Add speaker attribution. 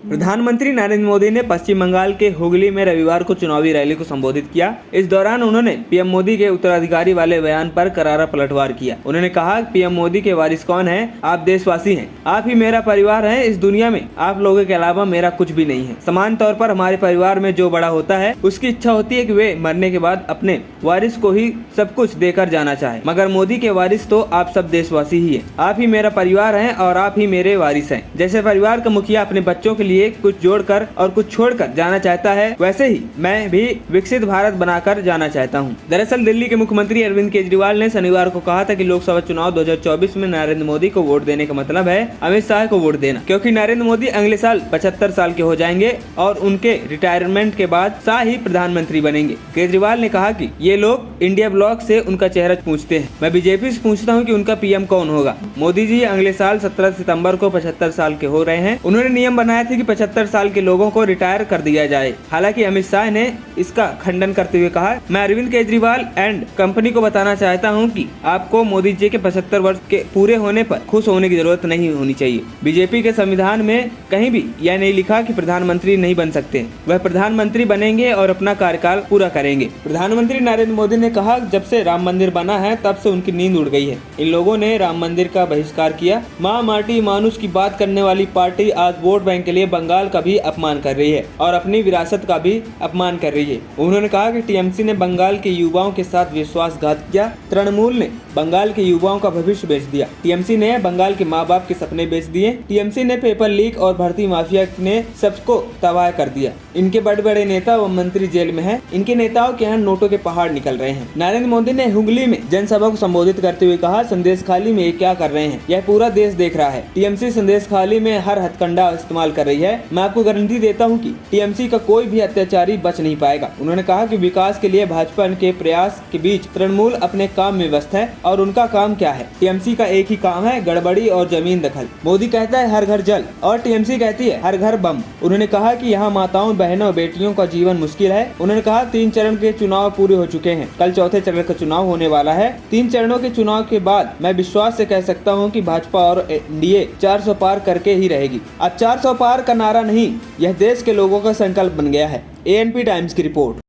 Speaker 1: प्रधानमंत्री नरेंद्र मोदी ने पश्चिम बंगाल के हुगली में रविवार को चुनावी रैली को संबोधित किया। इस दौरान उन्होंने पीएम मोदी के उत्तराधिकारी वाले बयान पर करारा पलटवार किया। उन्होंने कहा, पीएम मोदी के वारिस कौन हैं? आप देशवासी हैं, आप ही मेरा परिवार है। इस दुनिया में आप लोगों के अलावा मेरा कुछ भी नहीं है। समान तौर पर हमारे परिवार में जो बड़ा होता है उसकी इच्छा होती है कि वे मरने के बाद अपने वारिस को ही सब कुछ देकर जाना चाहे, मगर मोदी के वारिस तो आप सब देशवासी ही है। आप ही मेरा परिवार है और आप ही मेरे वारिस हैं। जैसे परिवार का मुखिया अपने बच्चों के लिए कुछ जोड़कर और कुछ छोड़कर जाना चाहता है, वैसे ही मैं भी विकसित भारत बनाकर जाना चाहता हूं। दरअसल दिल्ली के मुख्यमंत्री अरविंद केजरीवाल ने शनिवार को कहा था कि लोकसभा चुनाव 2024 में नरेंद्र मोदी को वोट देने का मतलब है अमित शाह को वोट देना, क्योंकि नरेंद्र मोदी अगले साल 75 साल के हो जाएंगे और उनके रिटायरमेंट के बाद शाह ही प्रधानमंत्री बनेंगे। केजरीवाल ने कहा कि ये लोग इंडिया ब्लॉक से उनका चेहरा पूछते हैं, मैं बीजेपी से पूछता हूँ कि उनका पीएम कौन होगा। मोदी जी अगले साल 17 सितंबर को 75 साल के हो रहे हैं। उन्होंने नियम बनाया था कि 75 साल के लोगों को रिटायर कर दिया जाए। हालांकि अमित शाह ने इसका खंडन करते हुए कहा, मैं अरविंद केजरीवाल एंड कंपनी को बताना चाहता हूं कि आपको मोदी जी के 75 वर्ष के पूरे होने पर खुश होने की जरूरत नहीं होनी चाहिए। बीजेपी के संविधान में कहीं भी यह नहीं लिखा कि प्रधानमंत्री नहीं बन सकते। वह प्रधानमंत्री बनेंगे और अपना कार्यकाल पूरा करेंगे। प्रधानमंत्री नरेंद्र मोदी ने कहा, जब से राम मंदिर बना है तब से उनकी नींद उड़ गई है। इन लोगों ने राम मंदिर का बहिष्कार किया। माँ माटी मानुष की बात करने वाली पार्टी आज वोट बैंक के लिए बंगाल का भी अपमान कर रही है और अपनी विरासत का भी अपमान कर रही है। उन्होंने कहा कि टीएमसी ने बंगाल के युवाओं के साथ विश्वासघात किया। तृणमूल ने बंगाल के युवाओं का भविष्य बेच दिया। टीएमसी ने बंगाल के माँ बाप के सपने बेच दिए। टीएमसी ने पेपर लीक और भर्ती माफिया ने सबको तबाह कर दिया। इनके बड़े बड़े नेता व मंत्री जेल में हैं। इनके नेताओं के यहाँ नोटों के पहाड़ निकल रहे हैं। नरेंद्र मोदी ने हुगली में जनसभा को संबोधित करते हुए कहा, संदेश खाली में ये क्या कर रहे हैं, यह पूरा देश देख रहा है। टीएमसी संदेश खाली में हर हथकंडा इस्तेमाल कर रही है। मैं आपको गारंटी देता हूं कि टीएमसी का कोई भी अत्याचारी बच नहीं पाएगा। उन्होंने कहा कि विकास के लिए भाजपा के प्रयास के बीच तृणमूल अपने काम में व्यस्त है और उनका काम क्या है? टीएमसी का एक ही काम है, गड़बड़ी और जमीन दखल। मोदी कहता है हर घर जल और टीएमसी कहती है हर घर बम। उन्होंने कहा कि यहाँ माताओं बहनों और बेटियों का जीवन मुश्किल है। उन्होंने कहा 3 चरण के चुनाव पूरे हो चुके हैं, कल चौथे चरण का चुनाव होने वाला है। 3 चरणों के चुनाव के बाद मैं विश्वास से कह सकता हूँ कि भाजपा और एनडीए 400 पार करके ही रहेगी। अब 400 पार का नारा नहीं, यह देश के लोगों का संकल्प बन गया है। एएनपी टाइम्स की रिपोर्ट।